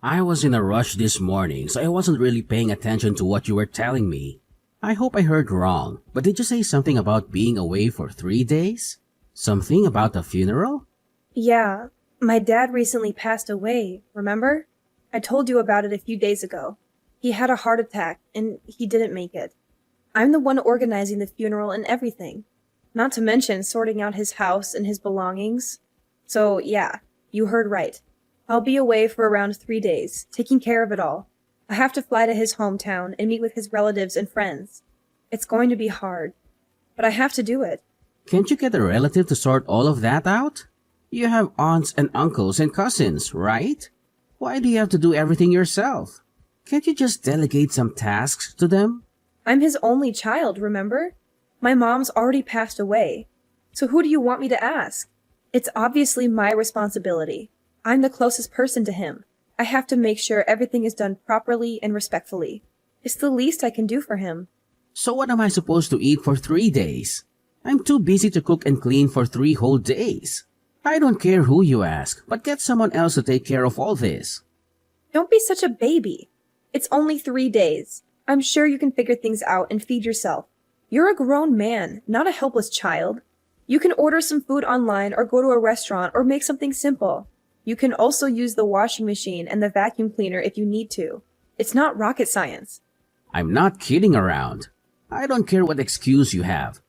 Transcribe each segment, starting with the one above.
I was in a rush this morning, so I wasn't really paying attention to what you were telling me. I hope I heard wrong, but did you say something about being away for 3 days? Something about a funeral? Yeah, my dad recently passed away, remember? I told you about it a few days ago. He had a heart attack, and he didn't make it. I'm the one organizing the funeral and everything. Not to mention sorting out his house and his belongings. So, yeah, you heard right. I'll be away for around 3 days, taking care of it all. I have to fly to his hometown and meet with his relatives and friends. It's going to be hard, but I have to do it. Can't you get a relative to sort all of that out? You have aunts and uncles and cousins, right? Why do you have to do everything yourself? Can't you just delegate some tasks to them? I'm his only child, remember? My mom's already passed away. So who do you want me to ask? It's obviously my responsibility. I'm the closest person to him. I have to make sure everything is done properly and respectfully. It's the least I can do for him. So what am I supposed to eat for 3 days? I'm too busy to cook and clean for 3 whole days. I don't care who you ask, but get someone else to take care of all this. Don't be such a baby. It's only 3 days. I'm sure you can figure things out and feed yourself. You're a grown man, not a helpless child. You can order some food online or go to a restaurant or make something simple. You can also use the washing machine and the vacuum cleaner if you need to. It's not rocket science. I'm not kidding around. I don't care what excuse you have.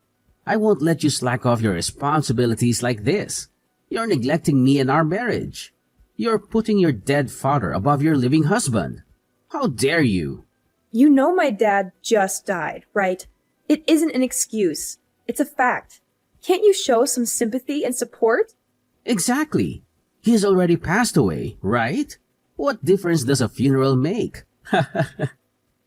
I won't let you slack off your responsibilities like this. You're neglecting me and our marriage. You're putting your dead father above your living husband. How dare you? You know my dad just died, right? It isn't an excuse. It's a fact. Can't you show some sympathy and support? Exactly. He's already passed away, right? What difference does a funeral make?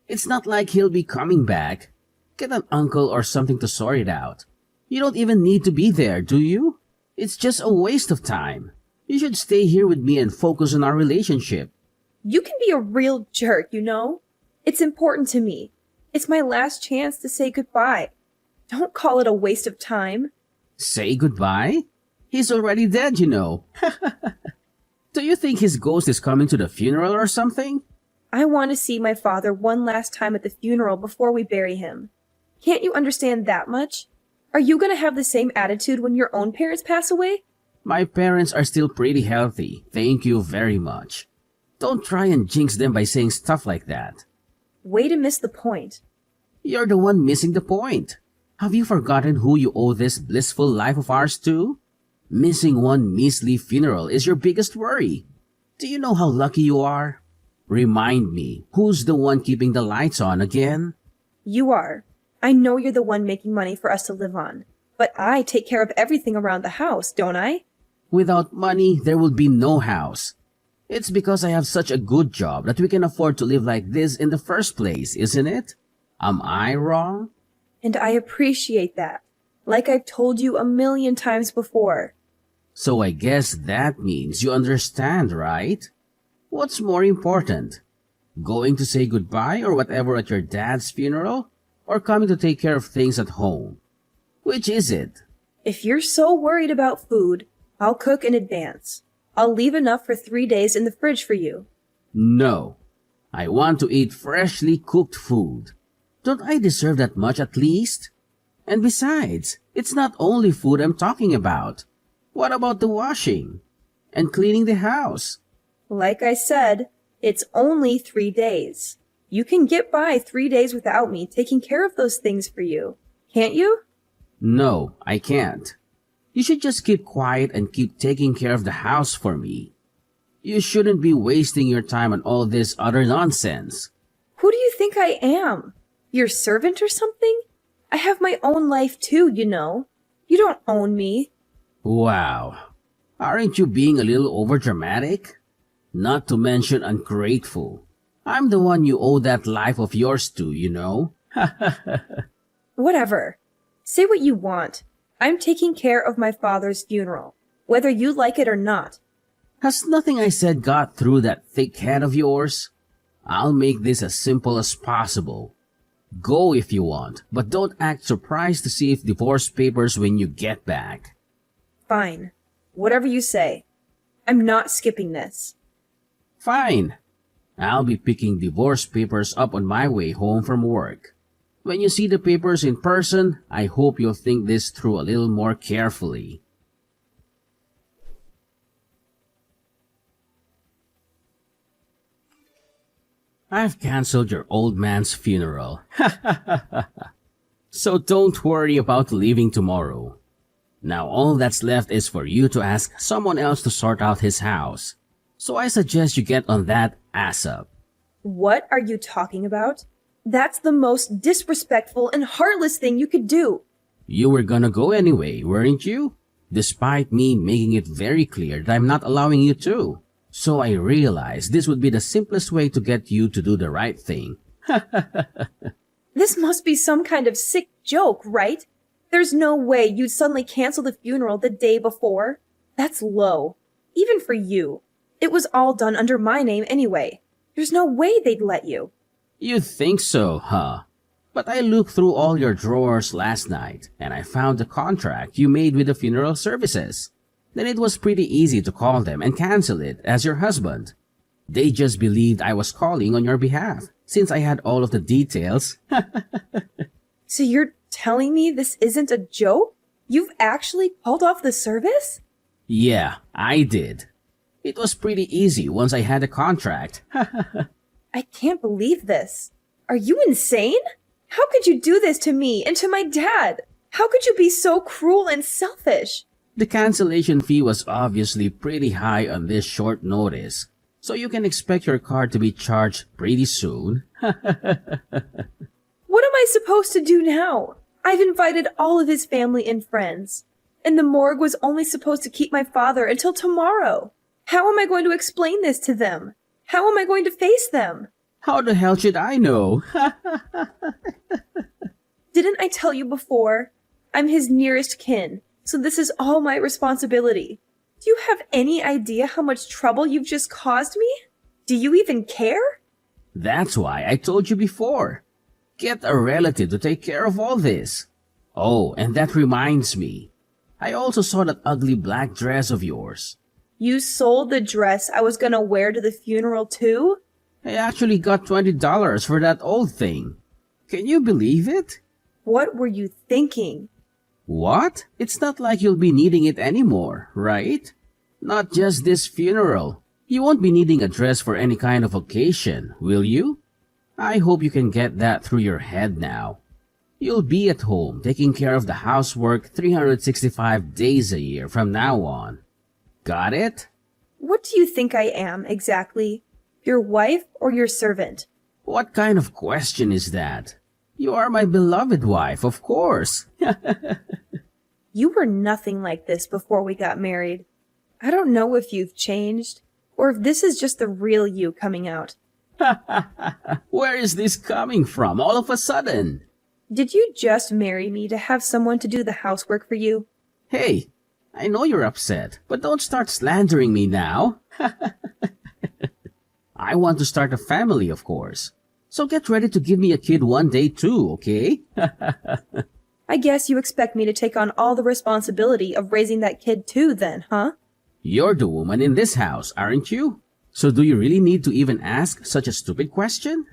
It's not like he'll be coming back. Get an uncle or something to sort it out. You don't even need to be there, do you? It's just a waste of time. You should stay here with me and focus on our relationship. You can be a real jerk, you know? It's important to me. It's my last chance to say goodbye. Don't call it a waste of time. Say goodbye? He's already dead, you know. Do you think his ghost is coming to the funeral or something? I want to see my father one last time at the funeral before we bury him. Can't you understand that much? Are you going to have the same attitude when your own parents pass away? My parents are still pretty healthy, thank you very much. Don't try and jinx them by saying stuff like that. Way to miss the point. You're the one missing the point. Have you forgotten who you owe this blissful life of ours to? Missing one measly funeral is your biggest worry. Do you know how lucky you are? Remind me, who's the one keeping the lights on again? You are. I know you're the one making money for us to live on. But I take care of everything around the house, don't I? Without money, there will be no house. It's because I have such a good job that we can afford to live like this in the first place, isn't it? Am I wrong? And I appreciate that. Like I've told you a million times before. So I guess that means you understand, right? What's more important? Going to say goodbye or whatever at your dad's funeral? Or coming to take care of things at home? Which is it? If you're so worried about food, I'll cook in advance. I'll leave enough for 3 days in the fridge for you. No. I want to eat freshly cooked food. Don't I deserve that much at least? And besides, it's not only food I'm talking about. What about the washing? And cleaning the house? Like I said, it's only 3 days. You can get by 3 days without me taking care of those things for you. Can't you? No, I can't. You should just keep quiet and keep taking care of the house for me. You shouldn't be wasting your time on all this other nonsense. Who do you think I am? Your servant or something? I have my own life too, you know. You don't own me. Wow. Aren't you being a little overdramatic? Not to mention ungrateful. I'm the one you owe that life of yours to, you know. Whatever. Say what you want. I'm taking care of my father's funeral, whether you like it or not. Has nothing I said got through that thick head of yours? I'll make this as simple as possible. Go if you want, but don't act surprised to see if divorce papers when you get back. Fine. Whatever you say. I'm not skipping this. Fine. I'll be picking divorce papers up on my way home from work. When you see the papers in person, I hope you'll think this through a little more carefully. I've canceled your old man's funeral. So don't worry about leaving tomorrow. Now all that's left is for you to ask someone else to sort out his house. So I suggest you get on that ASAP. What are you talking about? That's the most disrespectful and heartless thing you could do. You were gonna go anyway, weren't you? Despite me making it very clear that I'm not allowing you to. So I realized this would be the simplest way to get you to do the right thing. This must be some kind of sick joke, right? There's no way you'd suddenly cancel the funeral the day before. That's low. Even for you. It was all done under my name anyway. There's no way they'd let you. You think so, huh? But I looked through all your drawers last night, and I found the contract you made with the funeral services. Then it was pretty easy to call them and cancel it as your husband. They just believed I was calling on your behalf, since I had all of the details. So you're telling me this isn't a joke? You've actually called off the service? Yeah, I did. It was pretty easy once I had a contract. I can't believe this. Are you insane? How could you do this to me and to my dad? How could you be so cruel and selfish? The cancellation fee was obviously pretty high on this short notice, so you can expect your card to be charged pretty soon. What am I supposed to do now? I've invited all of his family and friends, and the morgue was only supposed to keep my father until tomorrow. How am I going to explain this to them? How am I going to face them? How the hell should I know? Didn't I tell you before? I'm his nearest kin, so this is all my responsibility. Do you have any idea how much trouble you've just caused me? Do you even care? That's why I told you before. Get a relative to take care of all this. Oh, and that reminds me. I also saw that ugly black dress of yours. You sold the dress I was gonna wear to the funeral too? I actually got $20 for that old thing. Can you believe it? What were you thinking? What? It's not like you'll be needing it anymore, right? Not just this funeral. You won't be needing a dress for any kind of occasion, will you? I hope you can get that through your head now. You'll be at home taking care of the housework 365 days a year from now on. Got it? What do you think I am, exactly? Your wife or your servant? What kind of question is that? You are my beloved wife, of course. You were nothing like this before we got married. I don't know if you've changed, or if this is just the real you coming out. Where is this coming from all of a sudden? Did you just marry me to have someone to do the housework for you? Hey, I know you're upset, but don't start slandering me now. I want to start a family, of course. So get ready to give me a kid one day too, okay? I guess you expect me to take on all the responsibility of raising that kid too then, huh? You're the woman in this house, aren't you? So do you really need to even ask such a stupid question?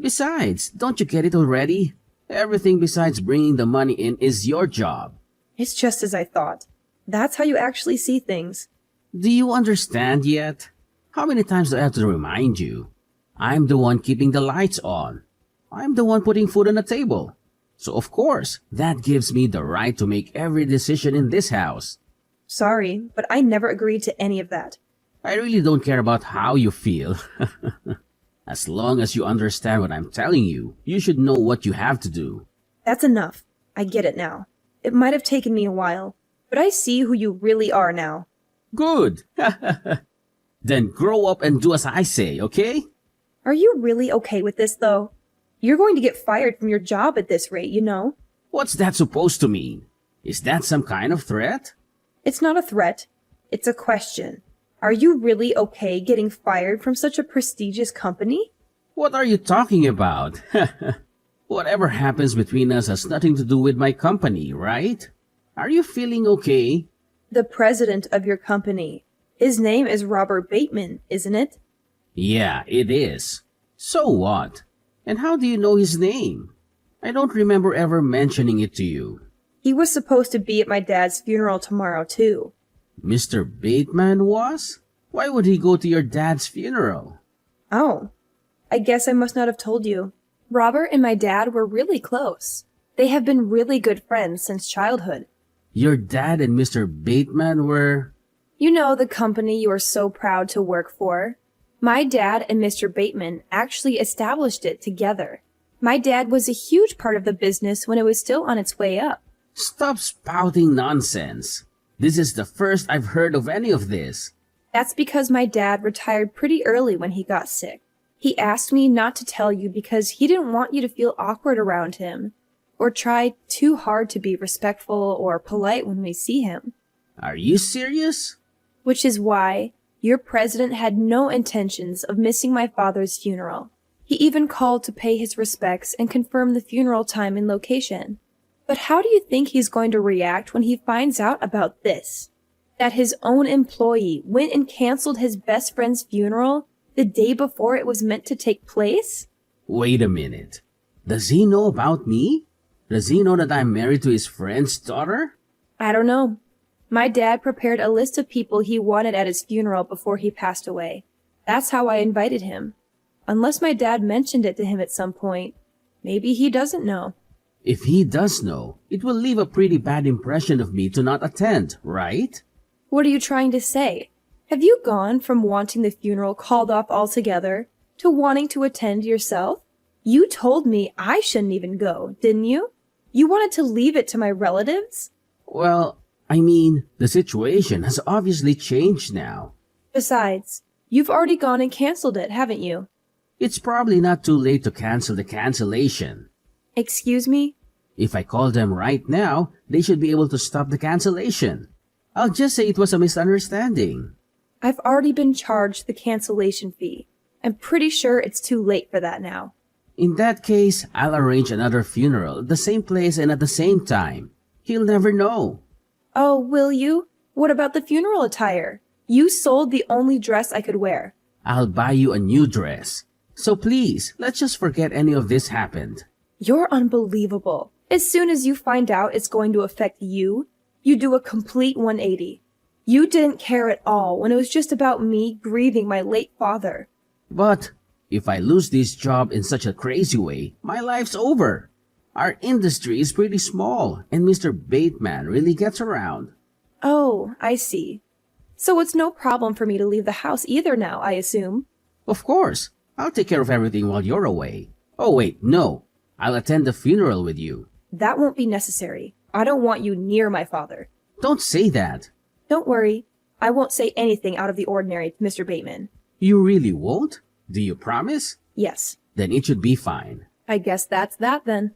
Besides, don't you get it already? Everything besides bringing the money in is your job. It's just as I thought. That's how you actually see things. Do you understand yet? How many times do I have to remind you? I'm the one keeping the lights on. I'm the one putting food on the table. So of course, that gives me the right to make every decision in this house. Sorry, but I never agreed to any of that. I really don't care about how you feel. As long as you understand what I'm telling you, you should know what you have to do. That's enough. I get it now. It might have taken me a while, but I see who you really are now. Good. Then grow up and do as I say, okay? Are you really okay with this, though? You're going to get fired from your job at this rate, you know. What's that supposed to mean? Is that some kind of threat? It's not a threat. It's a question. Are you really okay getting fired from such a prestigious company? What are you talking about? Whatever happens between us has nothing to do with my company, right? Are you feeling okay? The president of your company. His name is Robert Bateman, isn't it? Yeah, it is. So what? And how do you know his name? I don't remember ever mentioning it to you. He was supposed to be at my dad's funeral tomorrow, too. Mr. Bateman was? Why would he go to your dad's funeral? Oh, I guess I must not have told you. Robert and my dad were really close. They have been really good friends since childhood. Your dad and Mr. Bateman were... You know the company you are so proud to work for? My dad and Mr. Bateman actually established it together. My dad was a huge part of the business when it was still on its way up. Stop spouting nonsense. This is the first I've heard of any of this. That's because my dad retired pretty early when he got sick. He asked me not to tell you because he didn't want you to feel awkward around him, or try too hard to be respectful or polite when we see him. Are you serious? Which is why your president had no intentions of missing my father's funeral. He even called to pay his respects and confirm the funeral time and location. But how do you think he's going to react when he finds out about this? That his own employee went and canceled his best friend's funeral the day before it was meant to take place? Wait a minute. Does he know about me? Does he know that I'm married to his friend's daughter? I don't know. My dad prepared a list of people he wanted at his funeral before he passed away. That's how I invited him. Unless my dad mentioned it to him at some point. Maybe he doesn't know. If he does know, it will leave a pretty bad impression of me to not attend, right? What are you trying to say? Have you gone from wanting the funeral called off altogether to wanting to attend yourself? You told me I shouldn't even go, didn't you? You wanted to leave it to my relatives? Well, I mean, the situation has obviously changed now. Besides, you've already gone and canceled it, haven't you? It's probably not too late to cancel the cancellation. Excuse me? If I call them right now, they should be able to stop the cancellation. I'll just say it was a misunderstanding. I've already been charged the cancellation fee. I'm pretty sure it's too late for that now. In that case, I'll arrange another funeral at the same place and at the same time. He'll never know. Oh, will you? What about the funeral attire? You sold the only dress I could wear. I'll buy you a new dress. So please, let's just forget any of this happened. You're unbelievable. As soon as you find out it's going to affect you, you do a complete 180. You didn't care at all when it was just about me grieving my late father. But if I lose this job in such a crazy way, my life's over. Our industry is pretty small, and Mr. Bateman really gets around. Oh, I see. So it's no problem for me to leave the house either now, I assume. Of course, I'll take care of everything while you're away. Oh wait, no. I'll attend the funeral with you. That won't be necessary. I don't want you near my father. Don't say that. Don't worry. I won't say anything out of the ordinary to Mr. Bateman. You really won't? Do you promise? Yes. Then it should be fine. I guess that's that then.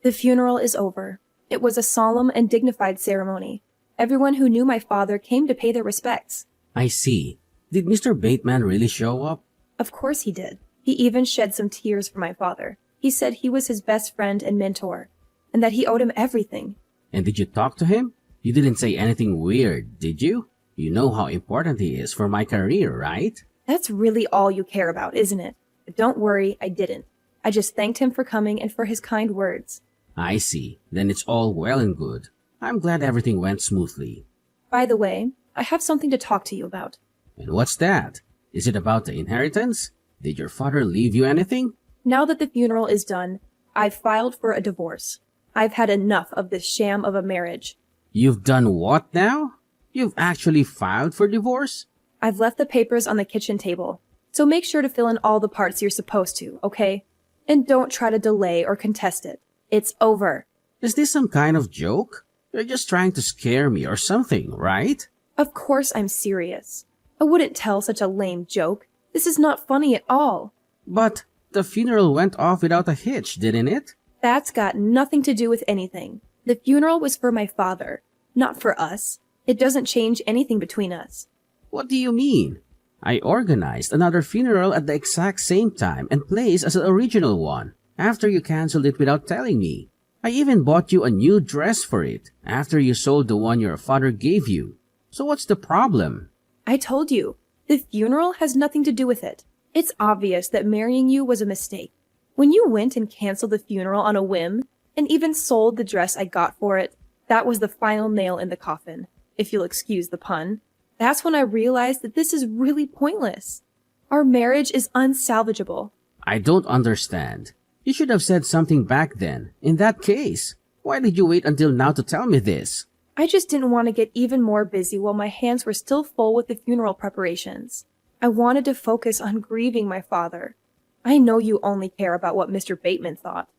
The funeral is over. It was a solemn and dignified ceremony. Everyone who knew my father came to pay their respects. I see. Did Mr. Bateman really show up? Of course he did. He even shed some tears for my father. He said he was his best friend and mentor, and that he owed him everything. And did you talk to him? You didn't say anything weird, did you? You know how important he is for my career, right? That's really all you care about, isn't it? But don't worry, I didn't. I just thanked him for coming and for his kind words. I see. Then it's all well and good. I'm glad everything went smoothly. By the way, I have something to talk to you about. And what's that? Is it about the inheritance? Did your father leave you anything? Now that the funeral is done, I've filed for a divorce. I've had enough of this sham of a marriage. You've done what now? You've actually filed for divorce? I've left the papers on the kitchen table, so make sure to fill in all the parts you're supposed to, okay? And don't try to delay or contest it. It's over. Is this some kind of joke? You're just trying to scare me or something, right? Of course I'm serious. I wouldn't tell such a lame joke. This is not funny at all. But the funeral went off without a hitch, didn't it? That's got nothing to do with anything. The funeral was for my father, not for us. It doesn't change anything between us. What do you mean? I organized another funeral at the exact same time and place as the original one, after you canceled it without telling me. I even bought you a new dress for it after you sold the one your father gave you. So what's the problem? I told you, the funeral has nothing to do with it. It's obvious that marrying you was a mistake. When you went and canceled the funeral on a whim, and even sold the dress I got for it, that was the final nail in the coffin, if you'll excuse the pun. That's when I realized that this is really pointless. Our marriage is unsalvageable. I don't understand. You should have said something back then. In that case, why did you wait until now to tell me this? I just didn't want to get even more busy while my hands were still full with the funeral preparations. I wanted to focus on grieving my father. I know you only care about what Mr. Bateman thought,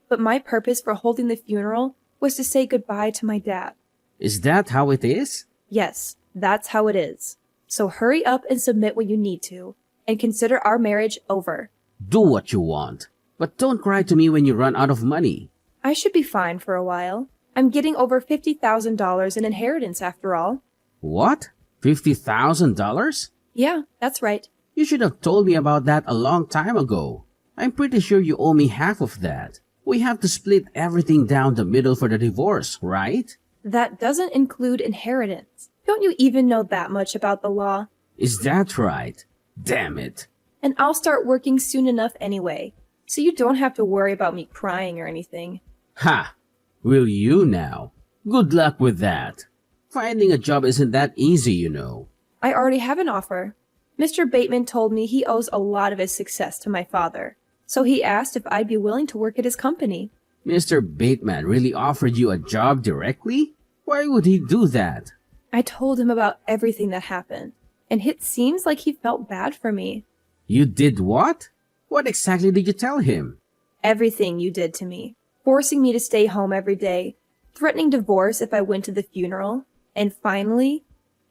but my purpose for holding the funeral was to say goodbye to my dad. Is that how it is? Yes, that's how it is. So hurry up and submit when you need to, and consider our marriage over. Do what you want, but don't cry to me when you run out of money. I should be fine for a while. I'm getting over $50,000 in inheritance after all. What? $50,000? Yeah, that's right. You should have told me about that a long time ago. I'm pretty sure you owe me half of that. We have to split everything down the middle for the divorce, right? That doesn't include inheritance. Don't you even know that much about the law? Is that right? Damn it. And I'll start working soon enough anyway, so you don't have to worry about me crying or anything. Ha! Will you now? Good luck with that. Finding a job isn't that easy, you know. I already have an offer. Mr. Bateman told me he owes a lot of his success to my father, so he asked if I'd be willing to work at his company. Mr. Bateman really offered you a job directly? Why would he do that? I told him about everything that happened, and it seems like he felt bad for me. You did what? What exactly did you tell him? Everything you did to me. Forcing me to stay home every day, threatening divorce if I went to the funeral, and finally,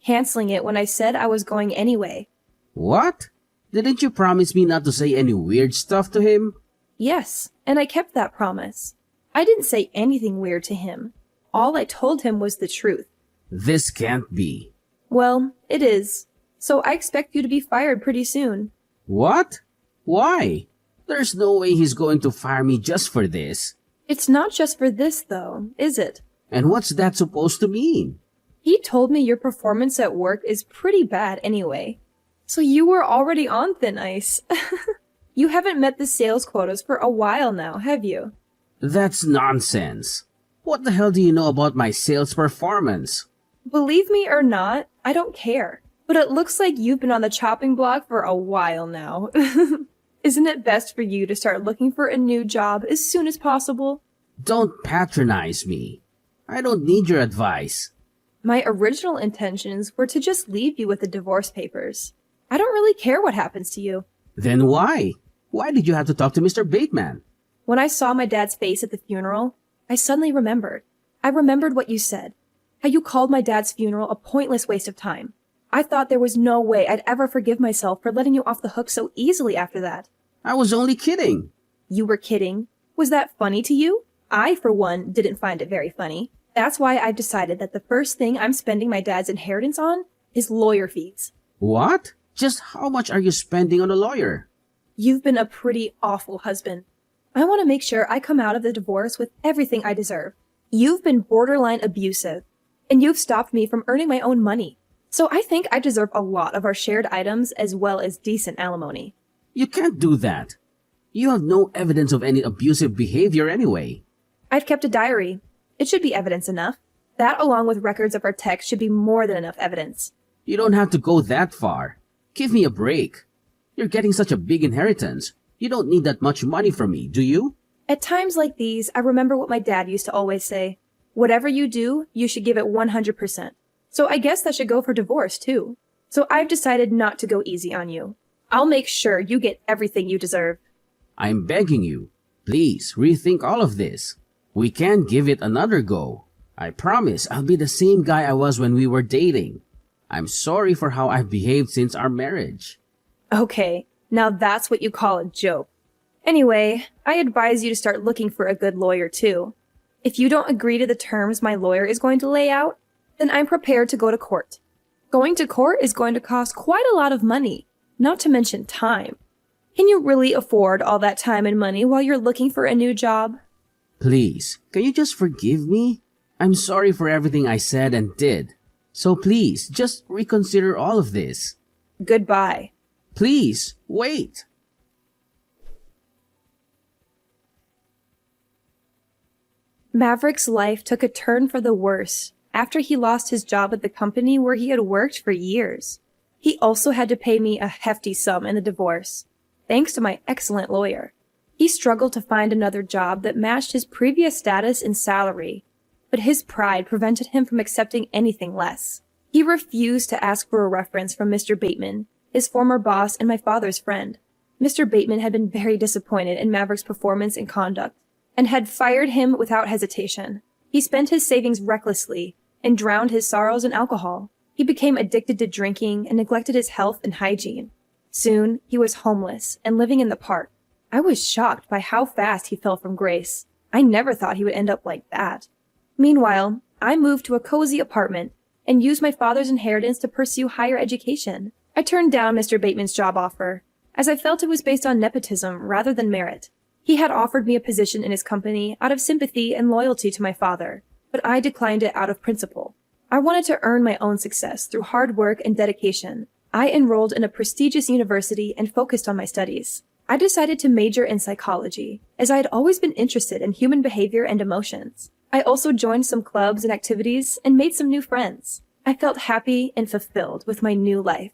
canceling it when I said I was going anyway. What? Didn't you promise me not to say any weird stuff to him? Yes, and I kept that promise. I didn't say anything weird to him. All I told him was the truth. This can't be. Well, it is. So I expect you to be fired pretty soon. What? Why? There's no way he's going to fire me just for this. It's not just for this, though, is it? And what's that supposed to mean? He told me your performance at work is pretty bad anyway. So you were already on thin ice. You haven't met the sales quotas for a while now, have you? That's nonsense. What the hell do you know about my sales performance? Believe me or not, I don't care. But it looks like you've been on the chopping block for a while now. Isn't it best for you to start looking for a new job as soon as possible? Don't patronize me. I don't need your advice. My original intentions were to just leave you with the divorce papers. I don't really care what happens to you. Then why? Why did you have to talk to Mr. Bateman? When I saw my dad's face at the funeral, I suddenly remembered. I remembered what you said. How you called my dad's funeral a pointless waste of time. I thought there was no way I'd ever forgive myself for letting you off the hook so easily after that. I was only kidding. You were kidding. Was that funny to you? I, for one, didn't find it very funny. That's why I've decided that the first thing I'm spending my dad's inheritance on is lawyer fees. What? Just how much are you spending on a lawyer? You've been a pretty awful husband. I want to make sure I come out of the divorce with everything I deserve. You've been borderline abusive, and you've stopped me from earning my own money. So I think I deserve a lot of our shared items as well as decent alimony. You can't do that. You have no evidence of any abusive behavior anyway. I've kept a diary. It should be evidence enough. That, along with records of our texts, should be more than enough evidence. You don't have to go that far. Give me a break. You're getting such a big inheritance. You don't need that much money from me, do you? At times like these, I remember what my dad used to always say. Whatever you do, you should give it 100%. So I guess that should go for divorce, too. So I've decided not to go easy on you. I'll make sure you get everything you deserve. I'm begging you. Please, rethink all of this. We can give it another go. I promise I'll be the same guy I was when we were dating. I'm sorry for how I've behaved since our marriage. Okay, now that's what you call a joke. Anyway, I advise you to start looking for a good lawyer, too. If you don't agree to the terms my lawyer is going to lay out, then I'm prepared to go to court. Going to court is going to cost quite a lot of money, not to mention time. Can you really afford all that time and money while you're looking for a new job? Please, can you just forgive me? I'm sorry for everything I said and did. So please, just reconsider all of this. Goodbye. Please, wait. Maverick's life took a turn for the worse after he lost his job at the company where he had worked for years. He also had to pay me a hefty sum in the divorce, thanks to my excellent lawyer. He struggled to find another job that matched his previous status and salary, but his pride prevented him from accepting anything less. He refused to ask for a reference from Mr. Bateman, his former boss and my father's friend. Mr. Bateman had been very disappointed in Maverick's performance and conduct, and had fired him without hesitation. He spent his savings recklessly and drowned his sorrows in alcohol. He became addicted to drinking and neglected his health and hygiene. Soon, he was homeless and living in the park. I was shocked by how fast he fell from grace. I never thought he would end up like that. Meanwhile, I moved to a cozy apartment and used my father's inheritance to pursue higher education. I turned down Mr. Bateman's job offer, as I felt it was based on nepotism rather than merit. He had offered me a position in his company out of sympathy and loyalty to my father, but I declined it out of principle. I wanted to earn my own success through hard work and dedication. I enrolled in a prestigious university and focused on my studies. I decided to major in psychology, as I had always been interested in human behavior and emotions. I also joined some clubs and activities and made some new friends. I felt happy and fulfilled with my new life.